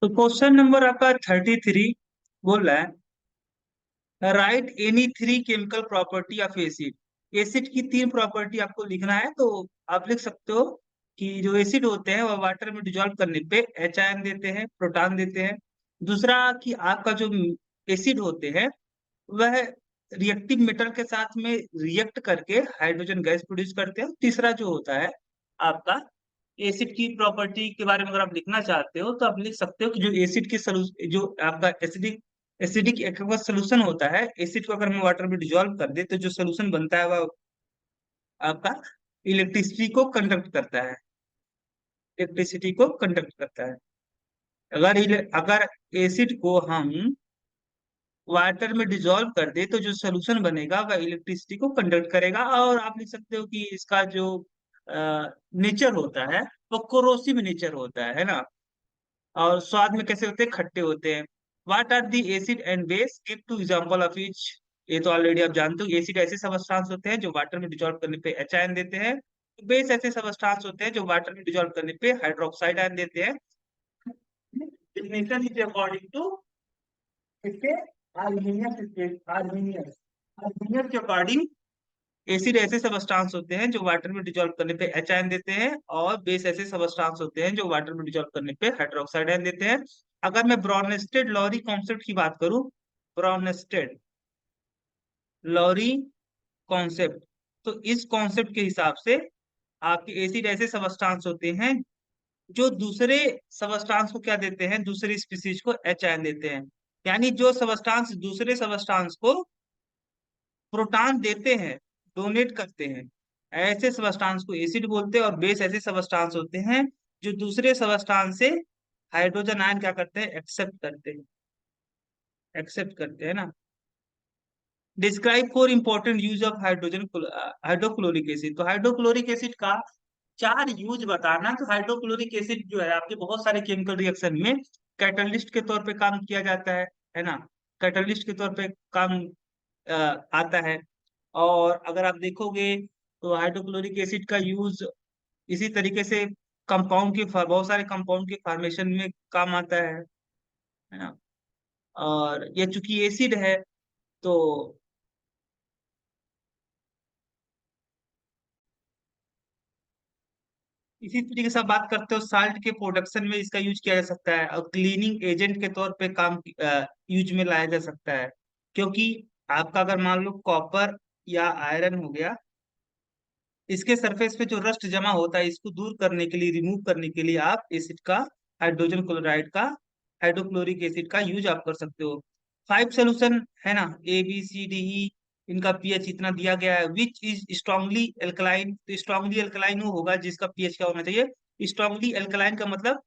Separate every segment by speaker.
Speaker 1: तो question number आपका 33 बोल रहा है, right any three chemical property of acid. Acid की तीन प्रॉपर्टी आपको लिखना है। तो आप लिख सकते हो कि जो एसिड होते हैं वह वाटर में डिजोल्व करने पे एच आयन देते हैं, प्रोटॉन देते हैं। दूसरा कि आपका जो एसिड होते हैं वह रिएक्टिव मेटल के साथ में रिएक्ट करके हाइड्रोजन गैस प्रोड्यूस करते हैं। तीसरा जो होता है आपका एसिड की प्रॉपर्टी के बारे में अगर आप लिखना चाहते हो तो आप लिख सकते हो कि जो एसिड की सोल्यूशन, जो आपका एसिडिक एसिडिक एक्वस सोल्यूशन होता है, एसिड को अगर हम वाटर में डिजोल्व कर दे तो जो सोल्यूशन बनता है वह आपका इलेक्ट्रिसिटी को कंडक्ट करता है, इलेक्ट्रिसिटी को कंडक्ट करता है। अगर एसिड को हम वाटर में डिजोल्व कर दे तो जो सोल्यूशन बनेगा वह इलेक्ट्रिसिटी को कंडक्ट करेगा। और आप लिख सकते हो कि इसका जो नेचर होता है वो कोरोसिव नेचर होता है ना। और स्वाद में कैसे होते हैं, खट्टे होते हैं। What are the acid and base, give two example of each. ये तो ऑलरेडी आप जानते हो, एसिड ऐसे सबस्टांस होते हैं जो वाटर में डिजोल्व करने पे एच आयन देते हैं। बेस ऐसे सबस्टांस होते हैं जो वाटर में डिजोल्व करने पे हाइड्रोक्साइड आयन देते हैं। Definition is according to इसके आर्मीनियस के अकॉर्डिंग एसिड ऐसे सबस्टांस होते हैं जो वाटर में डिजोल्व करने पे एच आयन देते हैं, और बेस ऐसे सबस्टांस होते हैं जो वाटर में डिजोल्व करने पे हाइड्रोक्साइड आयन देते हैं। अगर मैं ब्रॉनस्टेड लॉरी कॉन्सेप्ट की बात करूं, ब्रॉनस्टेड लॉरी कॉन्सेप्ट, तो इस कॉन्सेप्ट के हिसाब से आपके एसिड ऐसे सबस्टांस होते हैं जो दूसरे सबस्टांस को क्या देते हैं, दूसरी स्पीसीज को एच आयन देते हैं। यानी जो सबस्टांस दूसरे सबस्टांस को प्रोटॉन देते हैं, डोनेट करते हैं, ऐसे सबस्टांस को एसिड बोलते हैं। और बेस ऐसे सबस्टांस होते हैं जो दूसरे सबस्टांस से हाइड्रोजन आयन क्या करते हैं, एक्सेप्ट करते हैं, एक्सेप्ट करते हैं ना। Describe four important use of hydrochloric acid. तो हाइड्रोक्लोरिक एसिड का चार यूज बताना। तो हाइड्रोक्लोरिक एसिड जो है आपके बहुत सारे केमिकल रिएक्शन में कैटलिस्ट के तौर पे काम किया जाता है ना। कैटलिस्ट के तौर पे काम आता है। और अगर आप देखोगे तो हाइड्रोक्लोरिक एसिड का यूज इसी तरीके से कंपाउंड के बहुत सारे कंपाउंड के फॉर्मेशन में काम आता है ना। और ये चूंकि एसिड है तो इसी तरीके से आप बात करते हो साल्ट के प्रोडक्शन में इसका यूज किया जा सकता है, और क्लीनिंग एजेंट के तौर पे काम यूज में लाया जा सकता है। क्योंकि आपका अगर मान लो कॉपर या आयरन हो गया, इसके सरफेस पे जो रस्ट जमा होता है इसको दूर करने के लिए, रिमूव करने के लिए आप एसिड का, हाइड्रोजन क्लोराइड का, हाइड्रोक्लोरिक एसिड का यूज आप कर सकते हो। फाइव सोल्यूशन है ना, ABCDE, इनका पीएच इतना दिया गया है। विच इज स्ट्रांगली एल्कलाइन, तो स्ट्रांगली एल्कलाइन वो होगा जिसका पीएच क्या होना चाहिए, स्ट्रांगली एल्कलाइन का मतलब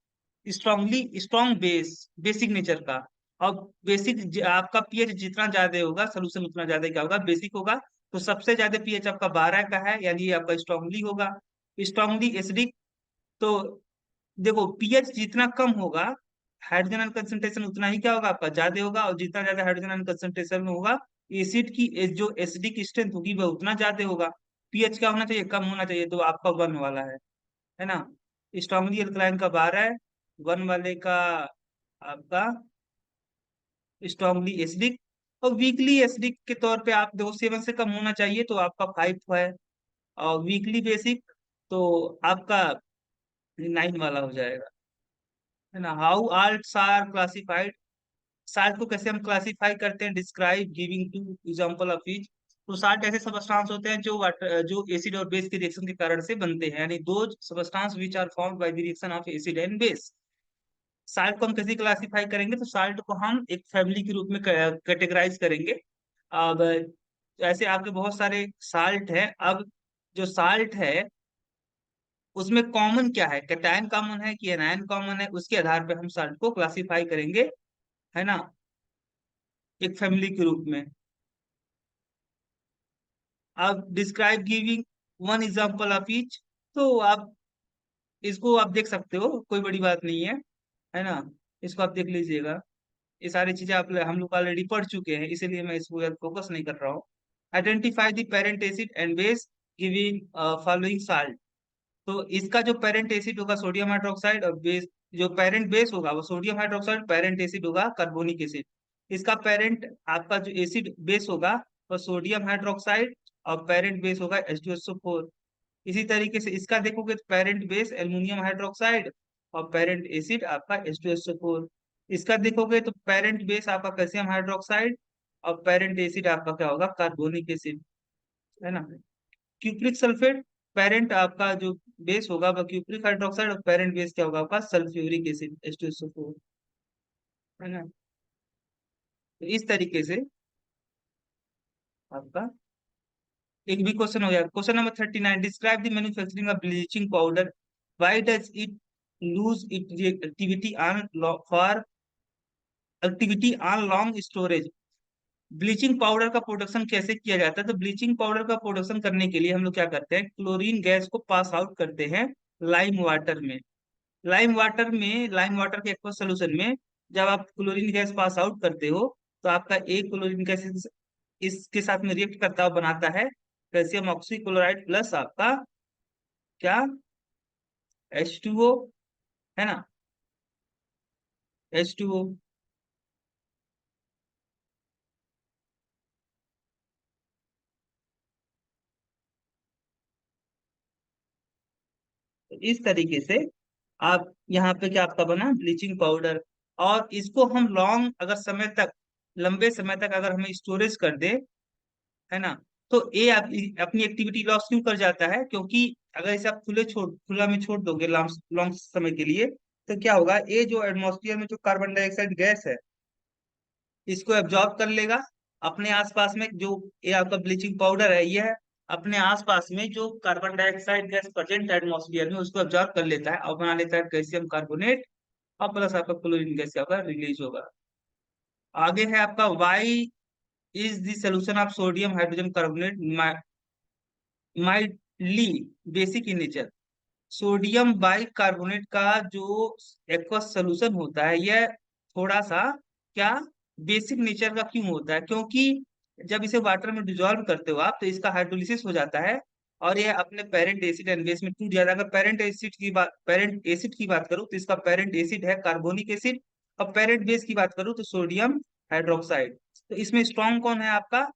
Speaker 1: strongly strong base, basic nature का। और बेसिक आपका पीएच जितना ज्यादा होगा सोल्यूशन उतना ज्यादा क्या होगा, बेसिक होगा। तो सबसे ज्यादा पीएच आपका 12 का है, यानी ये आपका स्ट्रांगली होगा। स्ट्रांगली एसिडिक, तो देखो पीएच जितना कम होगा हाइड्रोजन आयन कंसंट्रेशन उतना ही क्या होगा, आपका ज्यादा होगा। और जितना ज्यादा हाइड्रोजन आयन कंसंट्रेशन में होगा, एसिड की जो एसिडिक स्ट्रेंथ होगी वह उतना ज्यादा होगा। पीएच क्या होना चाहिए, कम होना चाहिए, तो आपका 1 वाला है ना। स्ट्रांगली अल्कलाइन का 12 है, 1 वाले का आपका स्ट्रांगली एसिडिक। और वीकली एसिडिक के तौर पे आप देखो 7 से कम होना चाहिए, तो आपका 5 है। और वीकली बेसिक तो आपका 9 वाला हो जाएगा, है ना। हाउ आल्ट्स आर क्लासिफाइड, साल्ट को कैसे हम क्लासिफाई करते हैं, describe giving to example of each. तो साल्ट ऐसे सबस्टांस होते हैं जो वाटर, जो एसिड और बेस के रिएक्शन के कारण से बनते हैं, यानी दो substance which are formed by the reaction of acid and base. Salt को हम कैसे क्लासिफाई करेंगे, तो साल्ट को हम एक फैमिली के रूप में कैटेगराइज करेंगे। अब ऐसे आपके बहुत सारे साल्ट है। अब जो साल्ट है उसमें कॉमन क्या है, कैटायन कॉमन है कि एनायन कॉमन है, उसके आधार पे हम साल्ट को क्लासिफाई करेंगे, है ना, एक फैमिली के रूप में। आप describe giving one example of each, तो आप इसको आप देख सकते हो, कोई बड़ी बात नहीं है ना। इसको आप देख लीजिएगा, ये सारी चीजें आप हम लोग ऑलरेडी पढ़ चुके हैं, इसीलिए मैं इसको फोकस नहीं कर रहा हूँ। Identify the parent acid and base giving following salt. तो इसका जो पेरेंट एसिड होगा सोडियम हाइड्रोक्साइड, और बेस जो पेरेंट बेस होगा वो सोडियम हाइड्रोक्साइड, पेरेंट एसिड होगा कार्बोनिक एसिड। इसका पेरेंट आपका जो एसिड बेस होगा वो सोडियम हाइड्रोक्साइड, और पेरेंट बेस होगा H2SO4। इसी तरीके से इसका देखोगे तो पेरेंट बेस एल्युमिनियम हाइड्रोक्साइड और पेरेंट एसिड आपका H2SO4। इसका देखोगे तो पेरेंट बेस आपका कैल्शियम हाइड्रोक्साइड और पेरेंट एसिड आपका क्या होगा, कार्बोनिक एसिड, है ना। क्यूप्रिक सल्फेट, पेरेंट आपका जो बेस होगा वह क्यूप्रिक हाइड्रोक्साइड और पेरेंट बेस क्या होगा आपका सल्फ्यूरिक एसिड H2SO4, है ना। तो इस तरीके से आपका एक भी क्वेश्चन हो गया। Question number 39, describe the manufacturing of bleaching powder, why does it lose it activity on for activity on long storage. Bleaching powder का प्रोडक्शन कैसे किया जाता है? तो ब्लीचिंग पाउडर का प्रोडक्शन करने के लिए हम लोग क्या करते हैं, क्लोरीन गैस को पास आउट करते हैं लाइम वाटर में। लाइम वाटर के एक्वस सोल्यूशन में जब आप क्लोरीन गैस पास आउट करते हो तो आपका एक क्लोरीन गैस इसके साथ में रिएक्ट करता हुआ बनाता है कैल्शियम ऑक्सीक्लोराइड प्लस आपका क्या, H2O, है ना, H2O। तो इस तरीके से आप यहाँ पे क्या आपका बना ब्लीचिंग पाउडर। और इसको हम लॉन्ग अगर समय तक, लंबे समय तक अगर हमें स्टोरेज कर दे, है ना, तो ये अपनी एक्टिविटी लॉस क्यों कर जाता है, क्योंकि अगर इसे आप खुला में छोड़ दोगे लॉन्ग लॉन्ग समय के लिए, तो क्या होगा, ये जो एटमॉस्फेयर में जो कार्बन डाइऑक्साइड गैस है इसको एब्जॉर्ब कर लेगा अपने आसपास में। जो ये आपका ब्लीचिंग पाउडर है ये अपने आसपास में जो कार्बन डाइऑक्साइड गैस प्रेजेंट है एटमॉस्फेयर में उसको एब्जॉर्ब कर लेता है और बना लेता है कैल्शियम कार्बोनेट, और प्लस आपका क्लोरीन गैस आपका रिलीज होगा। आगे है आपका why is the solution of sodium hydrogen carbonate mildly basic in nature. Sodium bicarbonate का जो एक्वस सोल्यूशन होता है यह थोड़ा सा क्या बेसिक नेचर का क्यों होता है, क्योंकि जब इसे वाटर में डिजोल्व करते हो आप तो इसका हाइड्रोलिसिस हो जाता है और यह अपने पेरेंट एसिड एंड बेस में टूट जाता है। अगर पेरेंट एसिड की बात करूँ तो इसका पेरेंट एसिड है कार्बोनिक एसिड, और पेरेंट बेस की बात करूँ तो सोडियम हाइड्रोक्साइड। तो इसमें स्ट्रॉन्ग कौन है आपका,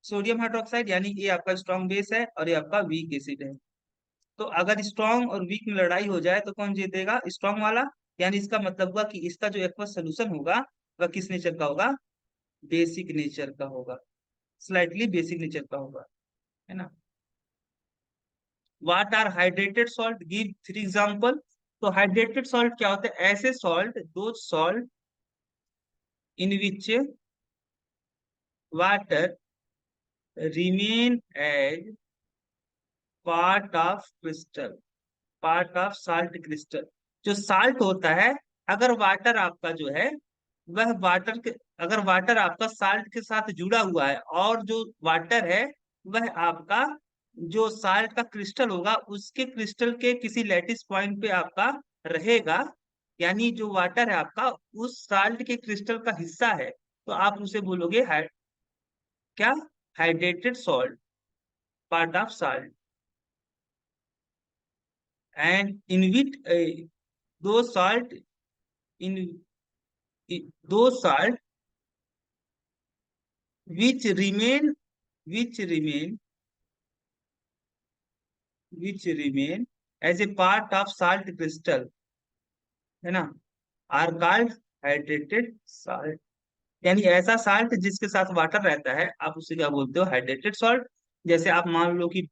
Speaker 1: सोडियम हाइड्रोक्साइड, यानी ये आपका स्ट्रॉन्ग बेस है और ये आपका वीक एसिड है। तो अगर स्ट्रॉन्ग और वीक में लड़ाई हो जाए तो कौन जीतेगा, स्ट्रॉन्ग वाला। यानी इसका मतलब हुआ कि इसका जो एक्वस सोल्यूशन होगा वह किस नेचर का होगा, बेसिक नेचर का होगा, स्लाइटली बेसिक नेचर का होगा, है ना। What are hydrated salt, give 3 example. तो हाइड्रेटेड सॉल्ट क्या होते हैं, ऐसे सॉल्ट, दो salt in which water remain as part of crystal, part of salt crystal. जो साल्ट होता है, अगर वाटर आपका जो है वह वाटर के, अगर वाटर आपका साल्ट के साथ जुड़ा हुआ है और जो वाटर है वह आपका जो साल्ट का क्रिस्टल होगा उसके क्रिस्टल के किसी लैटिस पॉइंट पे आपका रहेगा, यानी जो वाटर है आपका उस साल्ट के क्रिस्टल का हिस्सा है, तो आप उसे बोलोगे क्या, hydrated salt, part of salt. And in which दो सॉल्ट इन दो salt which remain which remain which remain as a part of salt crystal, है ना, आर कॉल्ड हाइड्रेटेड salt। यानी ऐसा साल्ट जिसके साथ वाटर रहता है आप उसे क्या बोलते हो, हाइड्रेटेड सॉल्ट। जैसे आप मान लो कि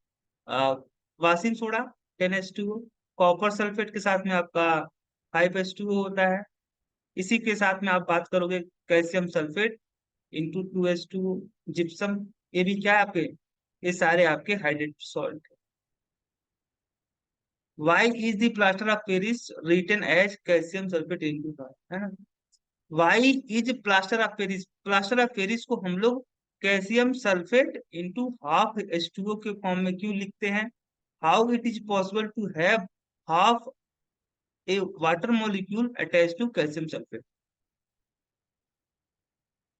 Speaker 1: washing soda 10H2O, copper sulphate के साथ में आपका 5H2O होता है। इसी के साथ में आप बात करोगे calcium sulphate into 2H2, gypsum, ये भी क्या है आपके, ये सारे आपके hydrated salt. Why is the plaster of Paris written as calcium sulphate into, है ना। Why is plaster of Paris, plaster of Paris को हम लोग calcium sulphate into half H2O के फॉर्म में क्यों लिखते हैं, how it is possible to have half a water molecule attach to calcium sulphate.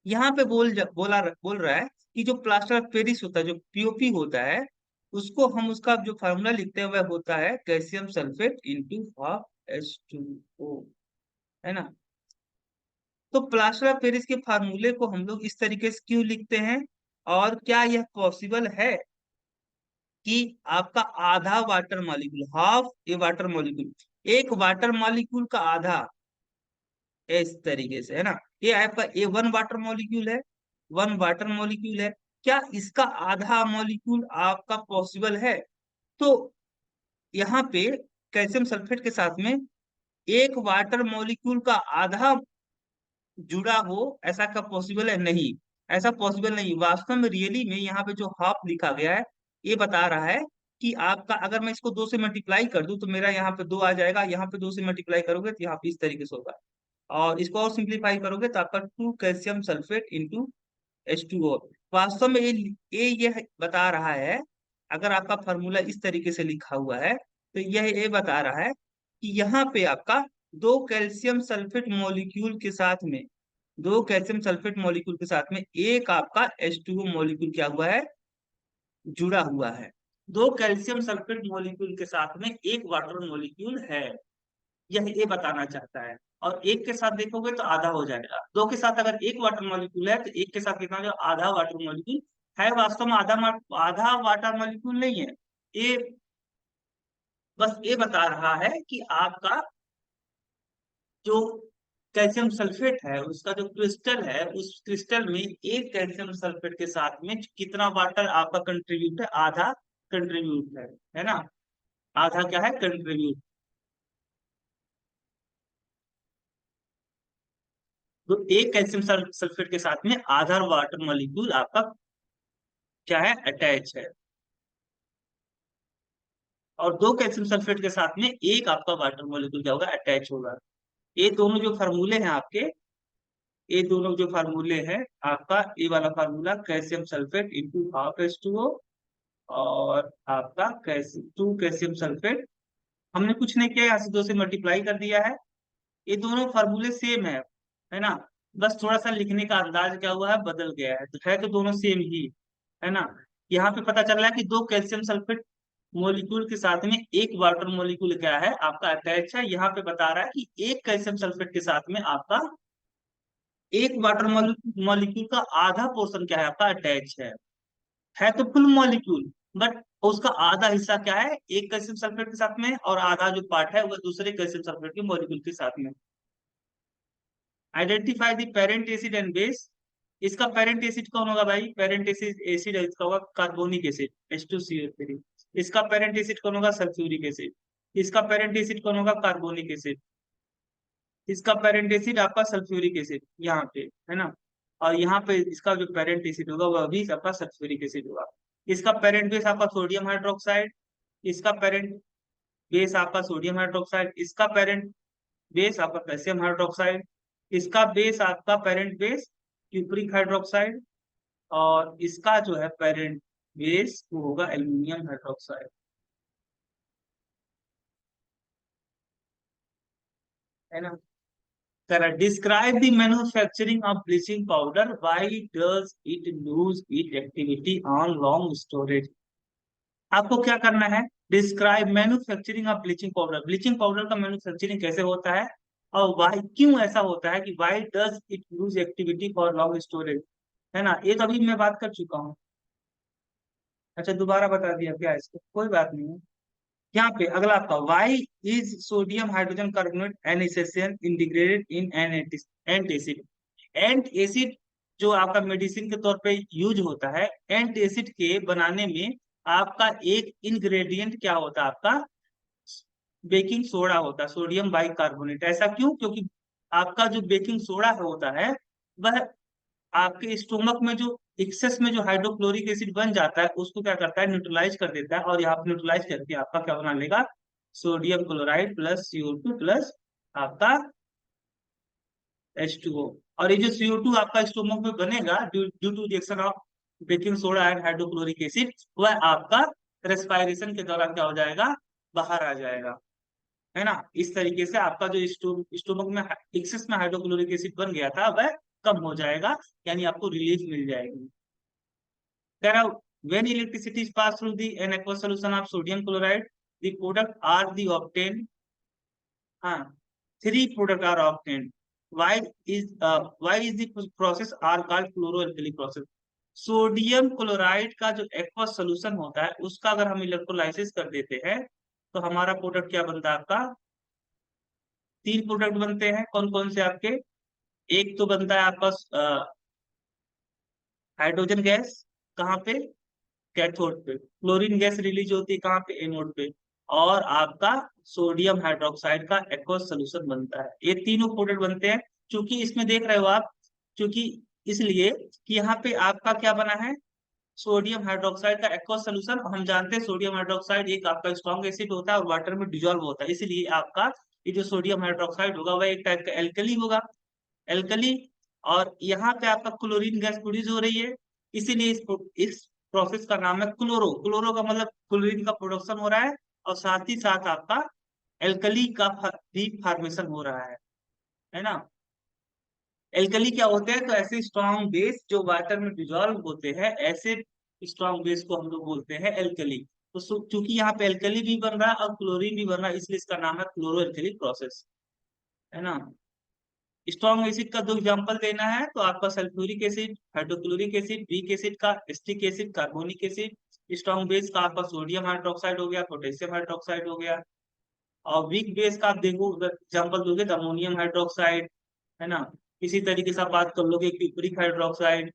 Speaker 1: यहाँ पे बोल रहा है कि जो प्लास्टर ऑफ पेरिस होता है, जो पीओपी होता है, उसको हम उसका जो फार्मूला लिखते हैं वह होता है calcium sulphate into half H2O, है ना। तो प्लास्टर ऑफ पेरिस के फार्मूले को हम लोग इस तरीके से क्यों लिखते हैं, और क्या यह पॉसिबल है कि आपका आधा water molecule, half a water molecule, एक वाटर मॉलिक्यूल का आधा, इस तरीके से, है ना। ये आपका ए वन वाटर मॉलिक्यूल है, वन वाटर मॉलिक्यूल है, क्या इसका आधा मॉलिक्यूल आपका पॉसिबल है। तो यहाँ पे कैल्शियम सल्फेट के साथ में एक वाटर मॉलिक्यूल का आधा जुड़ा हो, ऐसा कब पॉसिबल है, नहीं, ऐसा पॉसिबल नहीं। वास्तव में रियली में यहाँ पे जो हाफ लिखा गया है ये बता रहा है कि आपका, अगर मैं इसको 2 से मल्टीप्लाई कर दूं तो मेरा यहाँ पे 2 आ जाएगा, यहाँ पे 2 से मल्टीप्लाई करोगे तो यहाँ पे इस तरीके से होगा, और इसको और सिंप्लीफाई करोगे तो आपका 2 कैल्शियम सल्फेट इंटू H2O। वास्तव में ये बता रहा है, अगर आपका फॉर्मूला इस तरीके से लिखा हुआ है तो यह ये बता रहा है कि यहाँ पे आपका दो कैल्शियम सल्फेट मॉलिक्यूल के साथ में, दो कैल्शियम सल्फेट मॉलिक्यूल के साथ में एक आपका H2O मॉलिक्यूल क्या हुआ है, जुड़ा हुआ है। दो कैल्शियम सल्फेट मॉलिक्यूल के साथ में एक वाटर मॉलिक्यूल है, यह ये बताना चाहता है। और एक के साथ देखोगे तो आधा हो जाएगा, दो के साथ अगर एक वाटर मॉलिक्यूल है तो एक के साथ कितना हो जाएगा, आधा वाटर मॉलिक्यूल है। वास्तव में आधा वाटर मॉलिक्यूल नहीं है ये, बस ये बता रहा है कि आपका जो कैल्शियम सल्फेट है उसका जो क्रिस्टल है, उस क्रिस्टल में एक कैल्शियम सल्फेट के साथ में कितना वाटर आपका कंट्रीब्यूट है, आधा कंट्रीब्यूट है ना। आधा क्या है, कंट्रीब्यूट। तो एक कैल्शियम सल्फेट के साथ में आधा वाटर मॉलिक्यूल आपका क्या है, अटैच है, और दो कैल्शियम सल्फेट के साथ में एक आपका वाटर मॉलिक्यूल क्या होगा, अटैच होगा। ये दोनों जो फार्मूले हैं आपके, ये दोनों जो फार्मूले हैं आपका, ये वाला formula calcium sulphate into half H2O, और आपका कैल्शियम 2 कैल्शियम सल्फेट, हमने कुछ नहीं किया, यहाँ से 2 से मल्टीप्लाई कर दिया है। ये दोनों फार्मूले सेम है ना। बस थोड़ा सा लिखने का अंदाज क्या हुआ है, बदल गया है, तो है तो दोनों सेम ही, है ना। यहाँ पे पता चल रहा है कि दो कैल्शियम सल्फेट मॉलिक्यूल के साथ में एक वाटर मॉलिक्यूल क्या है आपका अटैच है। यहाँ पे बता रहा है कि एक कैल्शियम सल्फेट के साथ में आपका एक वाटर मॉलिक्यूल का आधा पोर्शन क्या है आपका, अटैच है तो फुल मॉलिक्यूल, बट उसका आधा हिस्सा क्या है, एक कैल्शियम सल्फेट के साथ में, और आधा जो पार्ट है वो दूसरे कैल्शियम सल्फेट के मॉलिक्यूल के साथ में। Identify the parent acid and base. इसका पेरेंट एसिड कौन होगा भाई, पेरेंट एसिड एसिड है इसका होगा कार्बोनिक एसिड H2CO3। इसका पेरेंट एसिड कौन होगा, सल्फ्यूरिक एसिड। इसका पेरेंट एसिड कौन होगा, कार्बोनिक एसिड। इसका पेरेंट एसिड आपका सल्फ्यूरिक एसिड यहाँ पे, है ना। और यहाँ पे इसका जो पेरेंट एसिड होगा वह भी आपका सल्फ्यूरिक एसिड होगा। इसका पेरेंट बेस आपका सोडियम हाइड्रोक्साइड, इसका पेरेंट बेस आपका सोडियम हाइड्रोक्साइड, इसका पेरेंट बेस आपका कैल्शियम हाइड्रोक्साइड, इसका बेस आपका पेरेंट बेस क्यूप्रिक हाइड्रोक्साइड, और इसका जो है पेरेंट बेस वो होगा एल्यूमिनियम हाइड्रोक्साइड, है ना। Correct. Describe the manufacturing of bleaching powder, why does it lose it activity on long storage. आपको क्या करना है, describe manufacturing of bleaching powder, bleaching powder का मैन्युफैक्चरिंग कैसे होता है, और वाई क्यों ऐसा होता है कि why does it lose activity for long storage, है ना। ये तो अभी मैं बात कर चुका हूँ। अच्छा दोबारा बता दिया क्या इसको, कोई बात नहीं है। यहाँ पे अगला आपका, why is sodium hydrogen carbonate एनेसेशन integrated in antacid. Antacid जो आपका मेडिसिन के तौर पे यूज होता है, एंट एसिड के बनाने में आपका एक इंग्रेडिएंट क्या होता है आपका, बेकिंग सोडा होता है, सोडियम बाइकार्बोनेट। ऐसा क्यों, क्योंकि आपका जो बेकिंग सोडा होता है वह आपके स्टोमक में जो एक्सेस में जो हाइड्रोक्लोरिक एसिड बन जाता है उसको क्या करता है, न्यूट्रलाइज कर देता है, और यहाँ पे न्यूट्रलाइज करके आपका क्या बना लेगा, sodium chloride plus CO2 plus आपका H2O। और ये जो CO2 आपका स्टोमक में बनेगा due to reaction of baking soda and hydrochloric acid, वह आपका रेस्पायरेशन के दौरान क्या हो जाएगा, बाहर आ जाएगा, है ना। इस तरीके से आपका जो स्टोमक में एक्सेस में हाइड्रोक्लोरिक एसिड बन गया था वह कम हो जाएगा, यानी आपको रिलीफ मिल जाएगी। कह रहा When electricity is passed through the an aqueous solution of sodium chloride, the product are the obtained. हाँ, three product are obtained. Why is the process are called chloroalkali process? Sodium chloride का जो aqueous solution होता है उसका अगर हम electrolysis कर देते हैं तो हमारा प्रोडक्ट क्या बनता है आपका? तीन प्रोडक्ट बनते हैं। कौन कौन से आपके? एक तो बनता है आपका हाइड्रोजन गैस। कहाँ पे? कैथोड पे। क्लोरीन गैस रिलीज होती है कहाँ पे? एनोड पे। और आपका सोडियम हाइड्रोक्साइड का एक्वस सोल्यूशन बनता है। ये तीनों प्रोडक्ट बनते हैं। क्योंकि इसमें देख रहे हो आप, क्योंकि इसलिए कि यहाँ पे आपका क्या बना है? सोडियम हाइड्रोक्साइड का एक्वस सोल्यूशन। हम जानते हैं सोडियम हाइड्रोक्साइड एक आपका स्ट्रॉन्ग एसिड होता है और वाटर में डिजोल्व होता है, इसलिए आपका ये जो सोडियम हाइड्रोक्साइड होगा वह एक टाइप का एल्कली होगा। एल्कली। और यहाँ पे आपका क्लोरीन गैस प्रोड्यूस हो रही है, इसीलिए इस प्रोसेस का नाम है क्लोरो। क्लोरो का मतलब क्लोरीन का प्रोडक्शन हो रहा है और साथ ही साथ आपका एल्कली का भी फॉर्मेशन हो रहा है ना। एल्कली क्या होते हैं? तो ऐसे स्ट्रॉन्ग बेस जो वाटर में डिजोल्व होते हैं, ऐसे स्ट्रॉन्ग बेस को हम लोग बोलते हैं एल्कली। तो चूंकि यहाँ पे एल्कली भी बन रहा है और क्लोरीन भी बन रहा है, इसलिए इसका नाम है क्लोरो एल्कली प्रोसेस, है ना। स्ट्रॉन्ग एसिड का दो एग्जांपल देना है तो आपका sulphuric acid, hydrochloric acid, weak acid का acetic acid, carbonic acid. Strong base का आपका सोडियम हाइड्रोक्साइड हो गया, पोटेशियम हाइड्रोक्साइड हो गया। और वीक बेस का आप देखो एग्जांपल दोगे तो अमोनियम हाइड्रोक्साइड, है ना। इसी तरीके से आप बात कर लोगे क्यूप्रिक हाइड्रोक्साइड।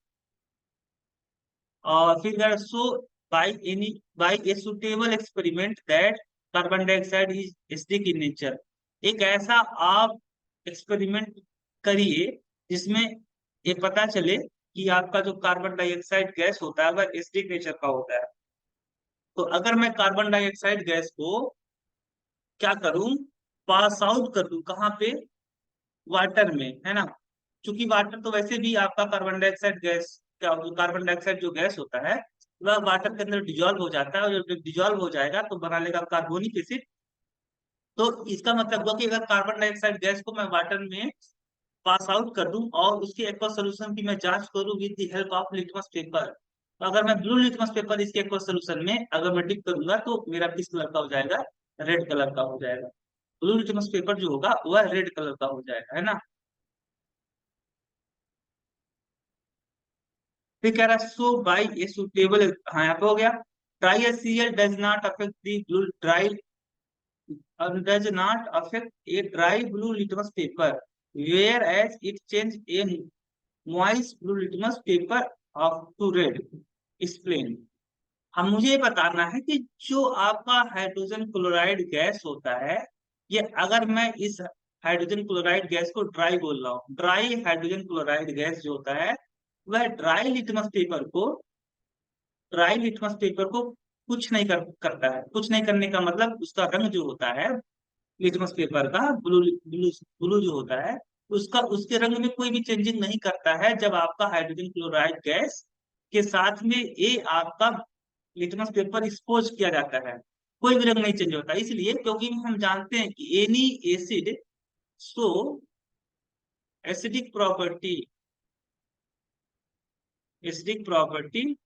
Speaker 1: और फिर show by any by a suitable experiment that carbon dioxide is acidic in nature. एक ऐसा आप एक्सपेरिमेंट करिए जिसमें ये पता चले कि आपका जो कार्बन डाइऑक्साइड गैस होता है वह एसिडिक नेचर का होता है। तो अगर मैं कार्बन डाइऑक्साइड गैस को क्या करूं? पास आउट कर दूं कहाँ पे? वाटर में, है ना। क्योंकि वाटर तो वैसे भी आपका कार्बन डाइऑक्साइड गैस, क्या कार्बन डाइऑक्साइड जो गैस होता है वह वाटर के अंदर डिजोल्व हो जाता है, और जब डिजोल्व हो जाएगा तो बना लेगा कार्बोनिक एसिड। तो इसका मतलब हुआ कि अगर कार्बन डाइऑक्साइड गैस को मैं वाटर में पास आउट कर दूं और उसके एक्वस सोल्यूशन की मैं जांच करूं with the help of litmus paper, तो अगर मैं ब्लू लिटमस पेपर इसके एक्वस सोल्यूशन में अगर मैं डिप करूंगा तो मेरा किस कलर का हो जाएगा? रेड कलर का हो जाएगा। ब्लू लिटमस पेपर जो होगा वह रेड कलर का हो जाएगा, है ना। फिर कह रहा है सो बाई ए सुटेबल, हाँ यहाँ पे हो गया। Dry ACL does not affect the blue dry, does not affect a dry blue litmus paper, whereas it change a moist blue litmus paper of to red. Explain. हम मुझे ये बताना है कि जो आपका हाइड्रोजन क्लोराइड गैस होता है, ये अगर मैं इस हाइड्रोजन क्लोराइड गैस को ड्राई बोल रहा हूँ, ड्राई हाइड्रोजन क्लोराइड गैस जो होता है वह ड्राई लिटमस पेपर को कुछ नहीं करता है। कुछ नहीं करने का मतलब उसका रंग जो होता है लिटमस पेपर का, ब्लू ब्लू ब्लू जो होता है उसका, उसके रंग में कोई भी चेंजिंग नहीं करता है जब आपका हाइड्रोजन क्लोराइड गैस के साथ में ये आपका लिटमस पेपर एक्सपोज किया जाता है। कोई भी रंग नहीं चेंज होता, इसलिए क्योंकि हम जानते हैं कि any acid so acidic property, acidic property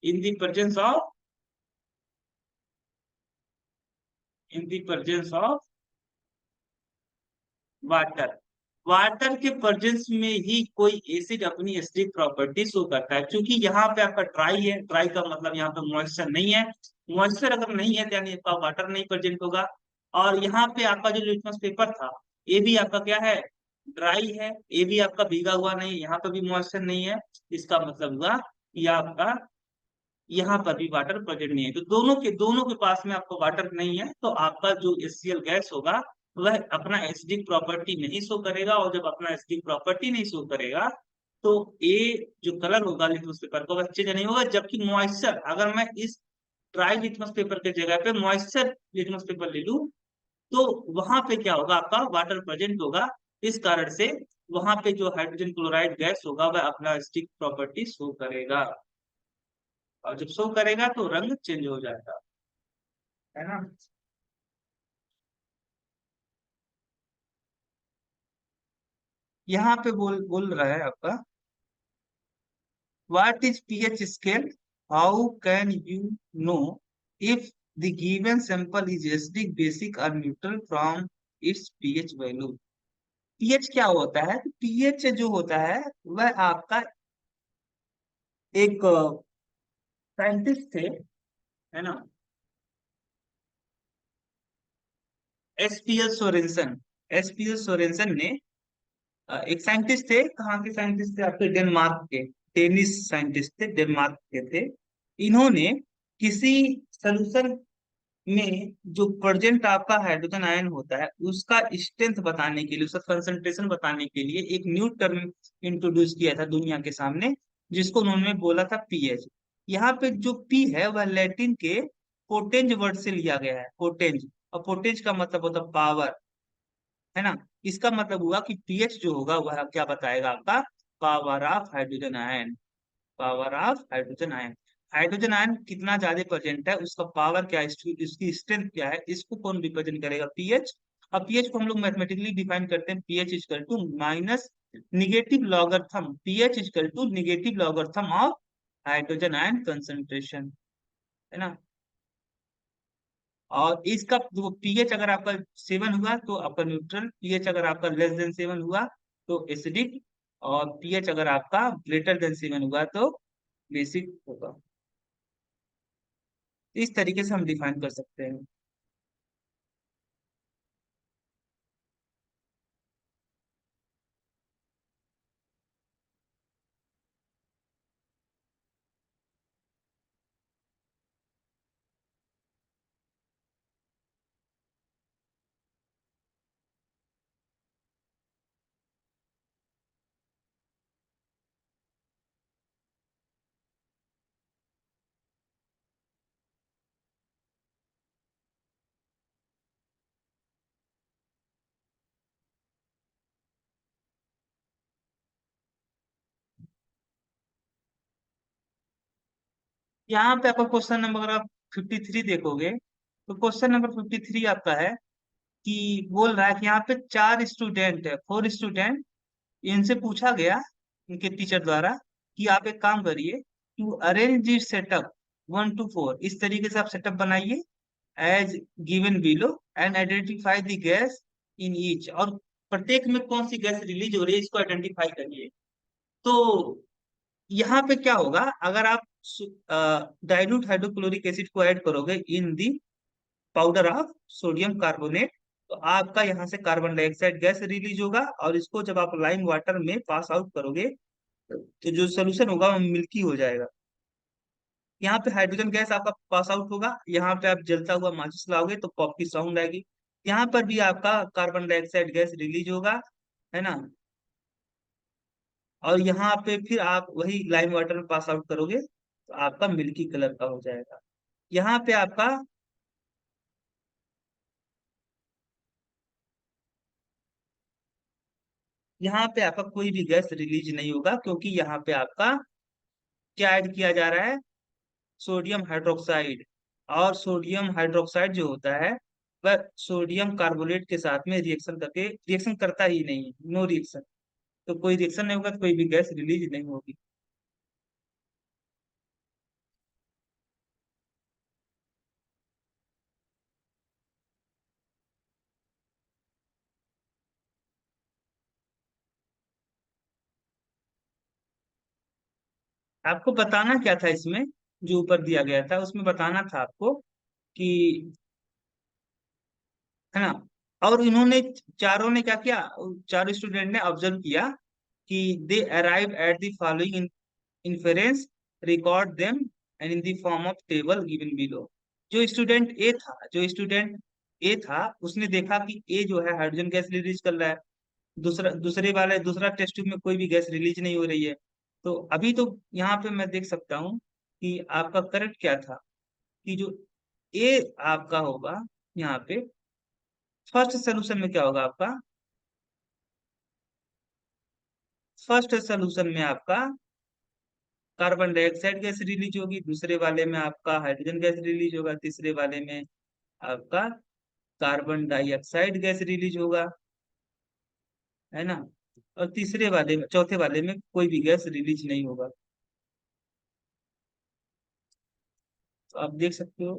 Speaker 1: in the presence of, in the presence of water. Water के प्रेजेंस में ही कोई एसिड अपनी एसिडिक प्रॉपर्टी शो करता है। क्योंकि यहाँ पे आपका ड्राई है, ड्राई का मतलब यहाँ पे मॉइस्चर नहीं है। मॉइस्चर अगर नहीं है तो यानी आपका वाटर नहीं प्रेजेंट होगा। और यहाँ पे आपका जो लिटमस पेपर था ये भी आपका क्या है? ड्राई है। ये भी आपका भीगा हुआ नहीं, यहाँ पे भी मॉइस्चर नहीं है। इसका मतलब हुआ कि आपका यहाँ पर भी वाटर प्रेजेंट नहीं है। तो दोनों के पास में आपको वाटर नहीं है, तो आपका जो एचसीएल गैस होगा वह अपना एसिडिक प्रॉपर्टी नहीं शो करेगा। और जब अपना एसिडिक प्रॉपर्टी नहीं शो करेगा तो ये जो कलर होगा लिटमस पेपर का वह चेंज नहीं होगा। जबकि मॉइस्चर, अगर मैं इस ड्राई लिटमस पेपर के जगह पे मॉइस्चर लिटमस पेपर ले लूं तो वहां पे क्या होगा? आपका वाटर प्रेजेंट होगा। इस कारण से वहां पे जो हाइड्रोजन क्लोराइड गैस होगा वह अपना एसिडिक प्रॉपर्टी शो करेगा। और जब शो करेगा तो रंग चेंज हो जाएगा, है ना। यहाँ पे बोल बोल रहा है आपका what is pH scale how can you know if the given sample is acidic, basic और neutral from its pH value? PH क्या होता है? पीएच जो होता है वह आपका एक साइंटिस्ट थे, है ना, एसपीएल सोरेनसन। एसपीएल सोरेनसन ने एक साइंटिस्ट थे, कहाँ के साइंटिस्ट थे आपके? डेनमार्क के, डेनिश साइंटिस्ट थे, डेनमार्क के थे। इन्होंने किसी सोल्यूशन में जो प्रेजेंट आपका हाइड्रोजन आयन होता है उसका स्ट्रेंथ बताने के लिए, उसका कंसंट्रेशन बताने के लिए एक न्यू टर्म इंट्रोड्यूस किया था दुनिया के सामने, जिसको उन्होंने बोला था पीएच। यहाँ पे जो पी है वह लैटिन के पोटेंज वर्ड से लिया गया है, पोटेंज। और पोटेंज का मतलब होता है पावर, है ना। इसका मतलब हुआ कि पीएच जो होगा वह क्या बताएगा आपका? Power of hydrogen ion. Power of hydrogen ion, hydrogen ion कितना ज्यादा प्रेजेंट है, उसका पावर क्या है, इसकी स्ट्रेंथ क्या है, इसको कौन रिप्रेजेंट करेगा? पीएच। अब पीएच को हम लोग मैथमेटिकली डिफाइन करते हैं, pH equal to minus negative logarithm, pH equal to negative logarithm of hydrogen ion concentration, है ना। और इसका जो पीएच अगर आपका 7 हुआ तो आपका न्यूट्रल, पीएच अगर आपका लेस देन 7 हुआ तो एसिडिक, और पीएच अगर आपका ग्रेटर देन 7 हुआ तो बेसिक होगा। इस तरीके से हम डिफाइन कर सकते हैं। यहाँ पे आपका क्वेश्चन नंबर, अगर आप 53 देखोगे तो क्वेश्चन नंबर 53 आपका है कि बोल रहा है कि यहाँ पे 4 स्टूडेंट है, 4 स्टूडेंट, इनसे पूछा गया इनके टीचर द्वारा कि आप एक काम करिए, to arrange this setup 1 to 4, इस तरीके से आप सेटअप बनाइए as given below, and identify the gas in each, और प्रत्येक में कौन सी गैस रिलीज हो रही है इसको आइडेंटिफाई करिए। तो यहाँ पे क्या होगा, अगर आप डाइल्यूट हाइड्रोक्लोरिक एसिड को ऐड करोगे इन दी पाउडर ऑफ सोडियम कार्बोनेट, तो आपका यहाँ से कार्बन डाइऑक्साइड गैस रिलीज होगा, और इसको जब आप लाइम वाटर में पास आउट करोगे तो जो सोल्यूशन होगा वो मिल्की हो जाएगा। यहाँ पे हाइड्रोजन गैस आपका पास आउट होगा, यहाँ पे आप जलता हुआ माचिस लाओगे तो पॉप की साउंड आएगी। यहाँ पर भी आपका कार्बन डाइऑक्साइड गैस रिलीज होगा, है ना। और यहाँ पे फिर आप वही लाइम वाटर में पास आउट करोगे तो आपका मिल्की कलर का हो जाएगा। यहाँ पे आपका, यहाँ पे आपका कोई भी गैस रिलीज नहीं होगा, क्योंकि यहाँ पे आपका क्या ऐड किया जा रहा है? Sodium hydroxide. और सोडियम हाइड्रोक्साइड जो होता है वह सोडियम कार्बोनेट के साथ में रिएक्शन करके, रिएक्शन करता ही नहीं है, नो रिएक्शन। तो कोई रिएक्शन नहीं होगा तो कोई भी गैस रिलीज नहीं होगी। आपको बताना क्या था इसमें, जो ऊपर दिया गया था उसमें बताना था आपको कि, है ना। और इन्होंने, चारों ने क्या किया, चारों स्टूडेंट ने ऑब्जर्व किया कि they arrive at the following inference, record them and in the form of table given below. जो स्टूडेंट ए था उसने देखा कि ए जो है हाइड्रोजन गैस रिलीज कर रहा है, दूसरा टेस्ट ट्यूब में कोई भी गैस रिलीज नहीं हो रही है। तो अभी तो यहाँ पे मैं देख सकता हूँ कि आपका करेक्ट क्या था, कि जो ए आपका होगा यहाँ पे फर्स्ट सोल्यूशन में क्या होगा आपका? फर्स्ट सोल्यूशन में आपका कार्बन डाइऑक्साइड गैस रिलीज होगी, दूसरे वाले में आपका हाइड्रोजन गैस रिलीज होगा, तीसरे वाले में आपका कार्बन डाइऑक्साइड गैस रिलीज होगा, है ना। और तीसरे वाले में, चौथे वाले में कोई भी गैस रिलीज नहीं होगा। तो आप देख सकते हो।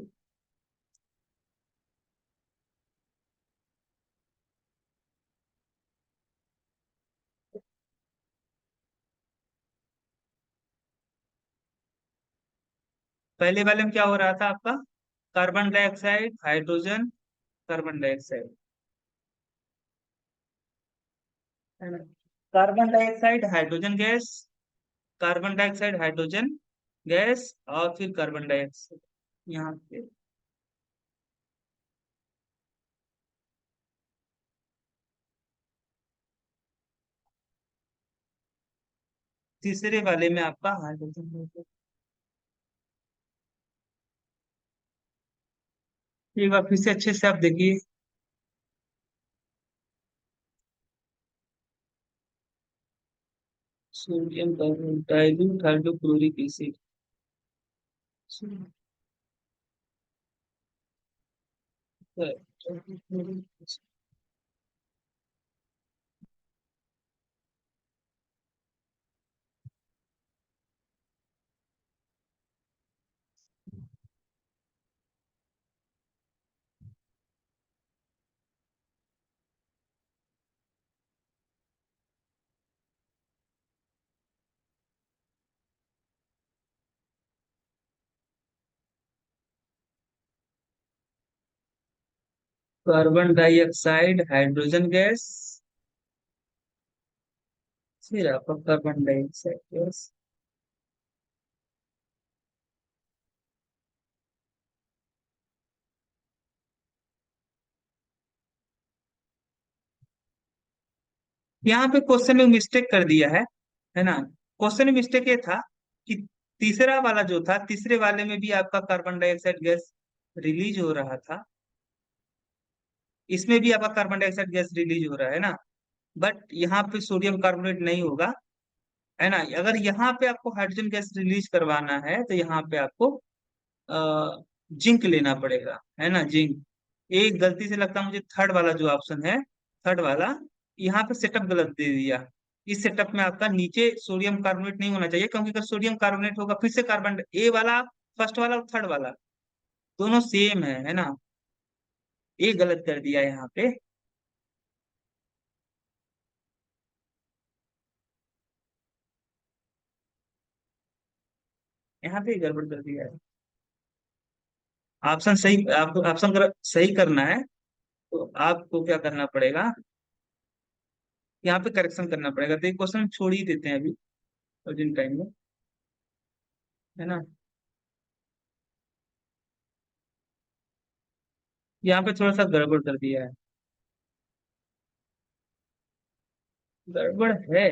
Speaker 1: पहले वाले में क्या हो रहा था आपका? Carbon dioxide, hydrogen, carbon dioxide, है ना? Carbon dioxide, hydrogen gas, carbon dioxide, hydrogen gas, और फिर कार्बन डाइऑक्साइड यहाँ पे। तीसरे वाले में आपका हाइड्रोजन गैस। एक बार फिर से अच्छे से आप देखिए। Sodium carbonate, dilute hydrochloric acid. Carbon dioxide, hydrogen gas, फिर आपका कार्बन डाइऑक्साइड गैस। यहाँ पे क्वेश्चन में मिस्टेक कर दिया है ना? क्वेश्चन में मिस्टेक ये था कि तीसरा वाला जो था, तीसरे वाले में भी आपका कार्बन डाइऑक्साइड गैस रिलीज हो रहा था, इसमें भी आपका कार्बन डाइऑक्साइड गैस रिलीज हो रहा है ना? बट यहाँ पे सोडियम कार्बोनेट नहीं होगा, है ना? अगर यहाँ पे आपको हाइड्रोजन गैस रिलीज करवाना है तो यहाँ पे आपको जिंक लेना पड़ेगा, है ना? जिंक। एक गलती से लगता है मुझे थर्ड वाला जो ऑप्शन है, थर्ड वाला, यहाँ पे सेटअप गलत दे दिया। इस सेटअप में आपका नीचे सोडियम कार्बोनेट नहीं होना चाहिए, क्योंकि अगर सोडियम कार्बोनेट होगा फिर से कार्बन, ए वाला, फर्स्ट वाला और थर्ड वाला दोनों सेम है ना? ये गलत कर दिया यहाँ पे। यहाँ पे गड़बड़ कर दिया है। ऑप्शन सही, आपको ऑप्शन सही करना है तो आपको क्या करना पड़ेगा? यहाँ पे करेक्शन करना पड़ेगा। तो एक क्वेश्चन छोड़ ही देते हैं अभी, अर्जेंट टाइम में, है ना? यहाँ पे थोड़ा सा गड़बड़ कर दिया है। गड़बड़ है।